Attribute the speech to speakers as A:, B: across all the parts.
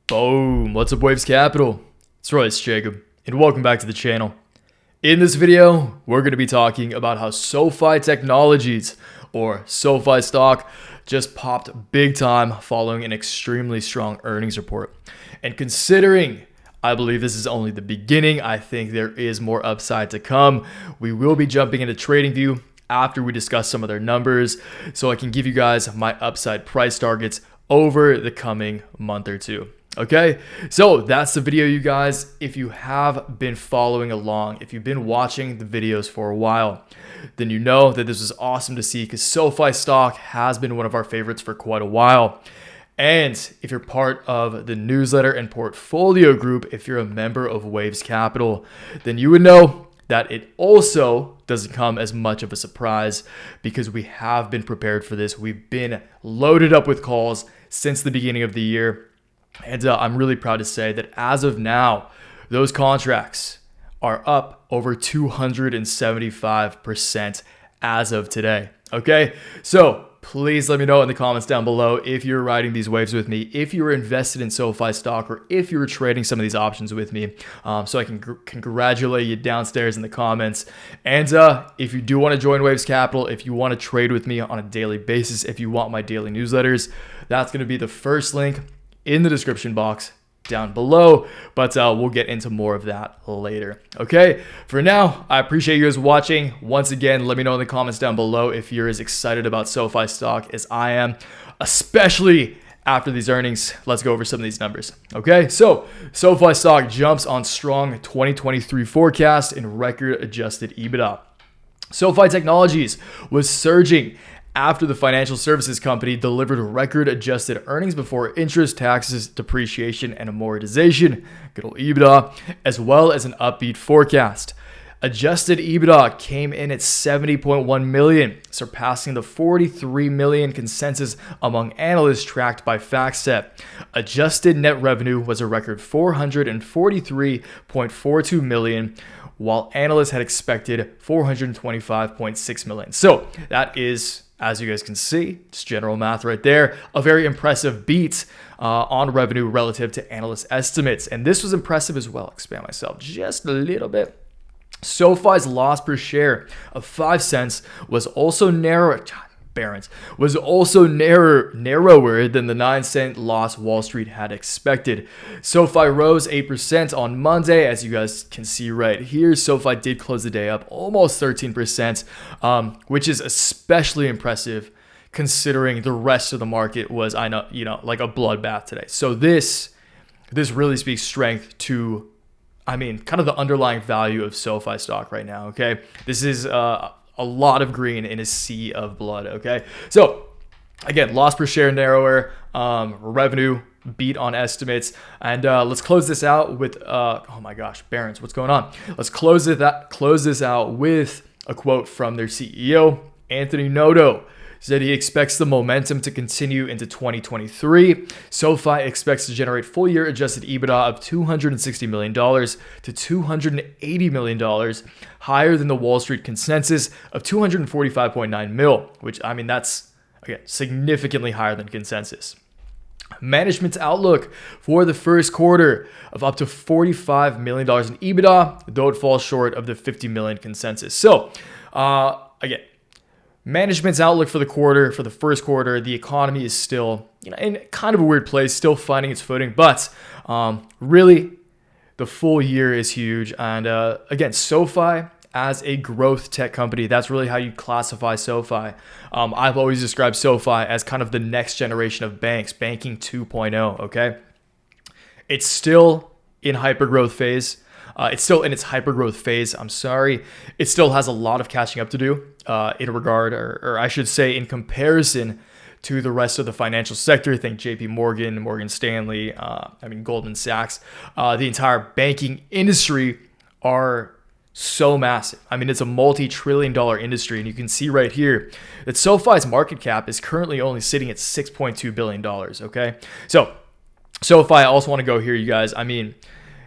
A: Boom! What's up, Waves Capital? It's Royce Jacob, and welcome back to the channel. In this video, we're going to be talking about how SoFi Technologies, or SoFi stock, just popped big time following an extremely strong earnings report. And considering I believe this is only the beginning, I think there is more upside to come. We will be jumping into TradingView after we discuss some of their numbers, so I can give you guys my upside price targets over the coming month or two. Okay, so that's the video, you guys. If you have been following along, if you've been watching the videos for a while, then you know that this is awesome to see because SoFi stock has been one of our favorites for quite a while. And if you're part of the newsletter and portfolio group, if you're a member of Waves Capital, then you would know that it also doesn't come as much of a surprise because we have been prepared for this. We've been loaded up with calls since the beginning of the year. And I'm really proud to say that as of now, those contracts are up over 275% as of today. Okay, so please let me know in the comments down below if you're riding these waves with me, if you were invested in SoFi stock, or if you were trading some of these options with me, so I can congratulate you downstairs in the comments. And if you do want to join Waves Capital, if you want to trade with me on a daily basis, if you want my daily newsletters, that's going to be the first link in the description box down below, but we'll get into more of that later. Okay, for now, I appreciate you guys watching. Once again, let me know in the comments down below if you're as excited about SoFi stock as I am, especially after these earnings. Let's go over some of these numbers. Okay, so SoFi stock jumps on strong 2023 forecast and record adjusted EBITDA. SoFi Technologies was surging after the financial services company delivered record adjusted earnings before interest, taxes, depreciation, and amortization, good old EBITDA, as well as an upbeat forecast. Adjusted EBITDA came in at $70.1 million, surpassing the $43 million consensus among analysts tracked by FactSet. Adjusted net revenue was a record $443.42 million, while analysts had expected $425.6 million. So that is, as you guys can see, it's general math right there, a very impressive beat on revenue relative to analyst estimates. And this was impressive as well. Expand myself just a little bit. SoFi's loss per share of 5 cents was also narrower than the 9-cent loss Wall Street had expected. SoFi rose 8% on Monday, as you guys can see right here. SoFi did close the day up almost 13%, which is especially impressive considering the rest of the market was, like a bloodbath today. So this really speaks strength to, kind of the underlying value of SoFi stock right now. Okay, this is a lot of green in a sea of blood. Okay, so again, loss per share narrower, revenue beat on estimates, and let's close this out with oh my gosh, Barron's, what's going on? Let's close this out with a quote from their CEO, Anthony Noto. Said he expects the momentum to continue into 2023. SoFi expects to generate full-year adjusted EBITDA of $260 million to $280 million, higher than the Wall Street consensus of $245.9 million, which, that's, again, significantly higher than consensus. Management's outlook for the first quarter of up to $45 million in EBITDA, though it falls short of the $50 million consensus. So, again, management's outlook for the first quarter, the economy is still in kind of a weird place, still finding its footing, but really the full year is huge. And again, SoFi as a growth tech company, that's really how you classify SoFi. I've always described SoFi as kind of the next generation of banks, banking 2.0, okay? It's still in hypergrowth phase. It's still in its hypergrowth phase. It still has a lot of catching up to do in regard, or I should say in comparison to the rest of the financial sector. Think JP Morgan, Morgan Stanley, Goldman Sachs. The entire banking industry are so massive. It's a multi-trillion-dollar industry, and you can see right here that SoFi's market cap is currently only sitting at $6.2 billion, okay? So SoFi, I also want to go here, you guys.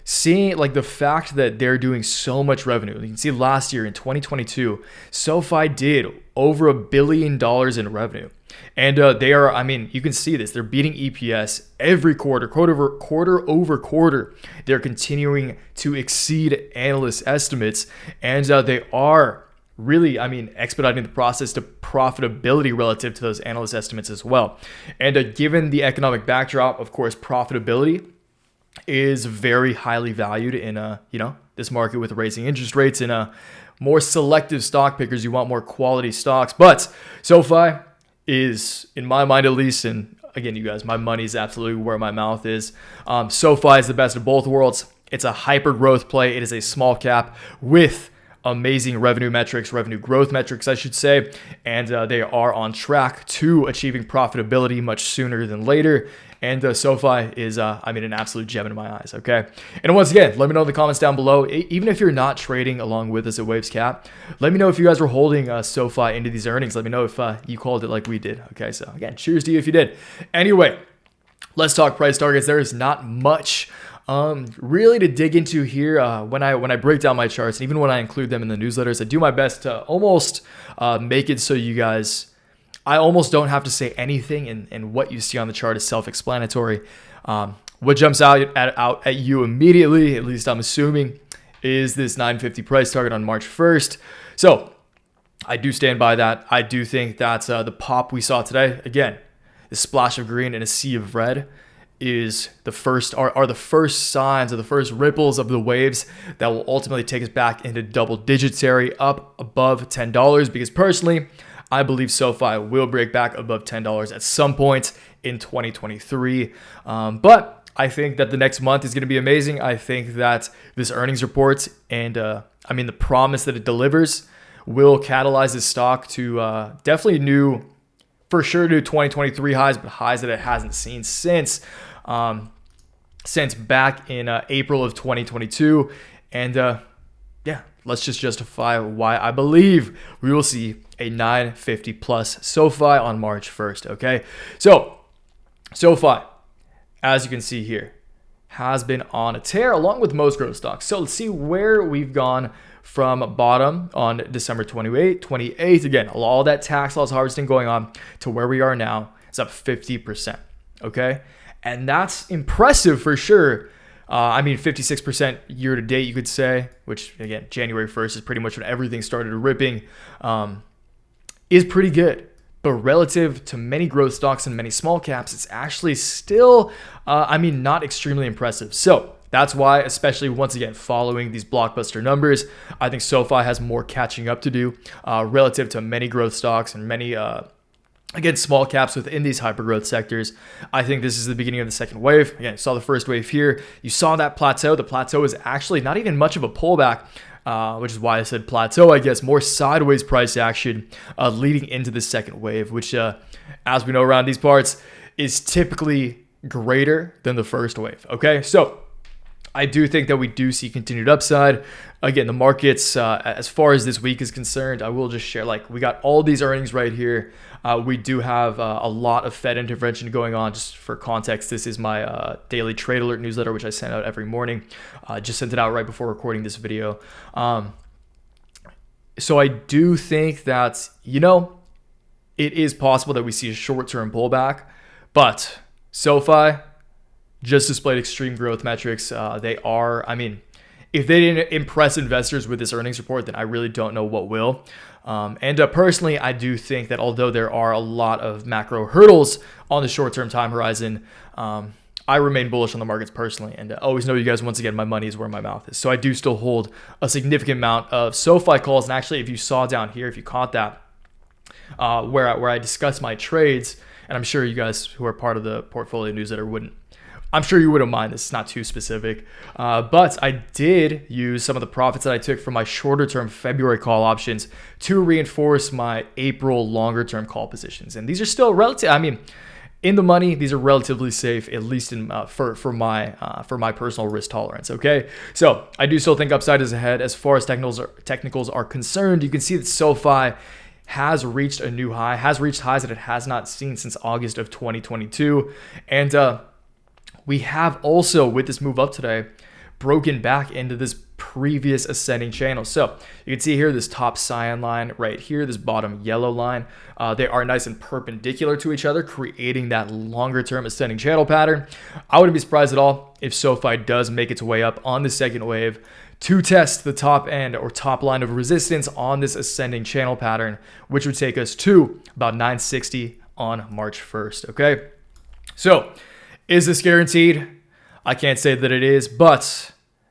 A: Seeing the fact that they're doing so much revenue. You can see last year in 2022, SoFi did over $1 billion in revenue. And they are, I mean, you can see this. They're beating EPS every quarter over quarter. They're continuing to exceed analyst estimates. And they are really, I mean, expediting the process to profitability relative to those analyst estimates as well. And given the economic backdrop, of course, profitability is very highly valued in this market with raising interest rates and more selective stock pickers. You want more quality stocks. But SoFi is, in my mind at least, and again, you guys, my money is absolutely where my mouth is. SoFi is the best of both worlds. It's a hyper growth play. It is a small cap with amazing revenue growth metrics, I should say. And they are on track to achieving profitability much sooner than later. And SoFi is, an absolute gem in my eyes, okay? And once again, let me know in the comments down below. Even if you're not trading along with us at Waves Cap, let me know if you guys were holding SoFi into these earnings. Let me know if you called it like we did, okay? So again, cheers to you if you did. Anyway, let's talk price targets. There is not much really to dig into here. When I break down my charts, and even when I include them in the newsletters, I do my best to almost make it so you guys, I almost don't have to say anything, and what you see on the chart is self-explanatory. What jumps out at you immediately, at least I'm assuming, is this 950 price target on March 1st. So I do stand by that. I do think that the pop we saw today, again, the splash of green and a sea of red, is the first signs or the first ripples of the waves that will ultimately take us back into double digits area, up above $10. Because personally, I believe SoFi will break back above $10 at some point in 2023. But I think that the next month is going to be amazing. I think that this earnings report and the promise that it delivers will catalyze this stock to definitely new 2023 highs, but highs that it hasn't seen since back in April of 2022. And let's just justify why I believe we will see a 950 plus SoFi on March 1st, okay? So SoFi, as you can see here, has been on a tear along with most growth stocks. So let's see where we've gone from bottom on December 28th. Again, all that tax loss harvesting going on to where we are now is up 50%, okay? And that's impressive for sure. 56% year to date, you could say, which again, January 1st is pretty much when everything started ripping, is pretty good. But relative to many growth stocks and many small caps, it's actually still, not extremely impressive. So that's why, especially once again, following these blockbuster numbers, I think SoFi has more catching up to do relative to many growth stocks and many, small caps within these hypergrowth sectors. I think this is the beginning of the second wave. Again, you saw the first wave here. You saw that plateau. The plateau is actually not even much of a pullback, which is why I said plateau, I guess. More sideways price action leading into the second wave, which, as we know around these parts, is typically greater than the first wave. Okay, so I do think that we do see continued upside. Again, the markets, as far as this week is concerned, I will just share, we got all these earnings right here. We do have a lot of Fed intervention going on. Just for context, this is my daily trade alert newsletter, which I send out every morning. Just sent it out right before recording this video. So I do think that, it is possible that we see a short-term pullback, but SoFi just displayed extreme growth metrics. They are, if they didn't impress investors with this earnings report, then I really don't know what will. Personally, I do think that although there are a lot of macro hurdles on the short-term time horizon, I remain bullish on the markets personally. And I always know you guys, once again, my money is where my mouth is. So I do still hold a significant amount of SoFi calls. And actually, if you saw down here, if you caught that, where I discuss my trades, and I'm sure you guys who are part of the portfolio newsletter wouldn't mind. This is not too specific. But I did use some of the profits that I took from my shorter term February call options to reinforce my April longer term call positions. And these are still relative. In the money, these are relatively safe, at least for my personal risk tolerance. Okay. So I do still think upside is ahead. As far as technicals are concerned, you can see that SoFi has reached a new high, has reached highs that it has not seen since August of 2022. And we have also, with this move up today, broken back into this previous ascending channels. So you can see here this top cyan line right here, this bottom yellow line. They are nice and perpendicular to each other, creating that longer term ascending channel pattern. I wouldn't be surprised at all if SoFi does make its way up on the second wave to test the top end or top line of resistance on this ascending channel pattern, which would take us to about 960 on March 1st. Okay. So is this guaranteed? I can't say that it is, but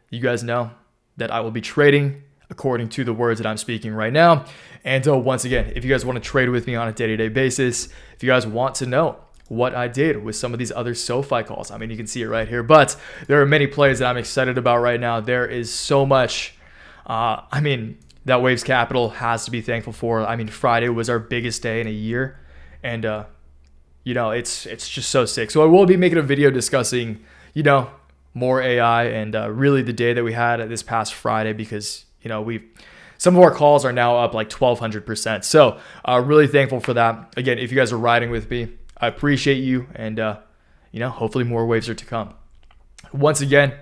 A: you guys know that I will be trading according to the words that I'm speaking right now. And once again, if you guys want to trade with me on a day-to-day basis, if you guys want to know what I did with some of these other SoFi calls, I mean, you can see it right here, but there are many plays that I'm excited about right now. There is so much, that Waves Capital has to be thankful for. I mean, Friday was our biggest day in a year, and it's just so sick. So I will be making a video discussing, more AI and really the day that we had this past Friday, because some of our calls are now up like 1,200%. So really thankful for that. Again, if you guys are riding with me, I appreciate you, and hopefully more waves are to come. Once again,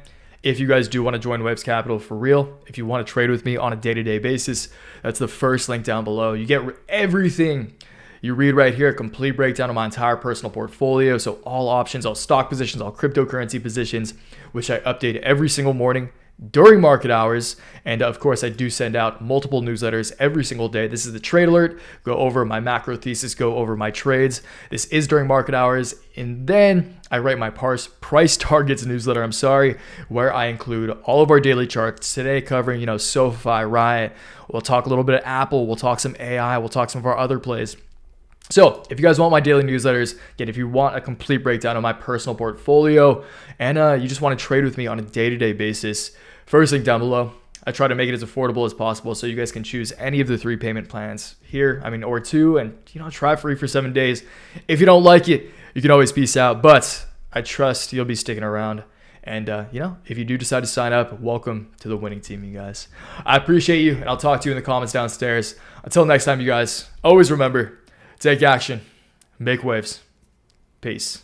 A: if you guys do want to join Waves Capital for real, if you want to trade with me on a day-to-day basis, that's the first link down below. You get everything you read right here, a complete breakdown of my entire personal portfolio. So all options, all stock positions, all cryptocurrency positions, which I update every single morning during market hours. And of course, I do send out multiple newsletters every single day. This is the trade alert, go over my macro thesis, go over my trades. This is during market hours. And then I write my price targets newsletter, where I include all of our daily charts today, covering, SoFi, Riot. We'll talk a little bit of Apple. We'll talk some AI. We'll talk some of our other plays. So if you guys want my daily newsletters, again, if you want a complete breakdown of my personal portfolio, and you just want to trade with me on a day-to-day basis, first link down below. I try to make it as affordable as possible so you guys can choose any of the 3 payment plans here, or 2, and try free for 7 days. If you don't like it, you can always peace out, but I trust you'll be sticking around. And if you do decide to sign up, welcome to the winning team, you guys. I appreciate you, and I'll talk to you in the comments downstairs. Until next time, you guys, always remember, take action, make waves. Peace.